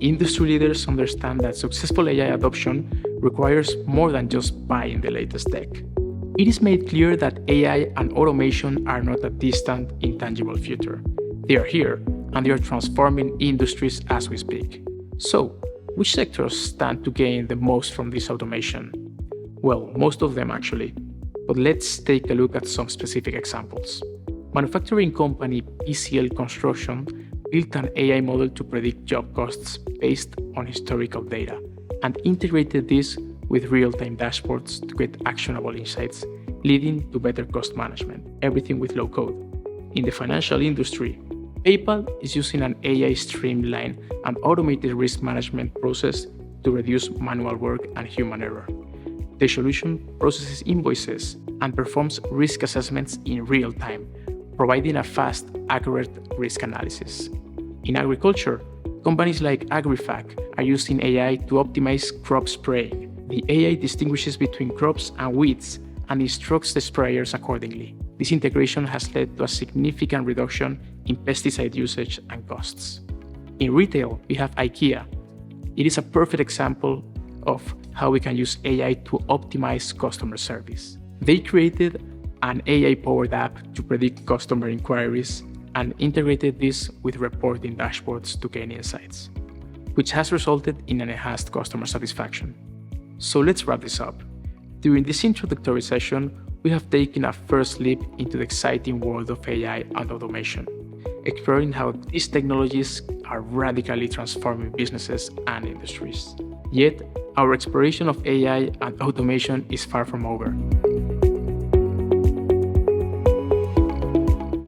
Industry leaders understand that successful AI adoption requires more than just buying the latest tech. It is made clear that AI and automation are not a distant, intangible future. They are here, and they are transforming industries as we speak. So, which sectors stand to gain the most from this automation? Well, most of them actually. But let's take a look at some specific examples. Manufacturing company PCL Construction built an AI model to predict job costs based on historical data and integrated this with real-time dashboards to get actionable insights, leading to better cost management, everything with low code. In the financial industry, PayPal is using an AI streamlined and automated risk management process to reduce manual work and human error. The solution processes invoices and performs risk assessments in real time, providing a fast, accurate risk analysis. In agriculture, companies like Agrifac are using AI to optimize crop spraying. The AI distinguishes between crops and weeds and instructs the sprayers accordingly. This integration has led to a significant reduction in pesticide usage and costs. In retail, we have Ikea. It is a perfect example of how we can use AI to optimize customer service. They created an AI-powered app to predict customer inquiries and integrated this with reporting dashboards to gain insights, which has resulted in an enhanced customer satisfaction. So let's wrap this up. During this introductory session, we have taken a first leap into the exciting world of AI and automation, exploring how these technologies are radically transforming businesses and industries. Yet, our exploration of AI and automation is far from over.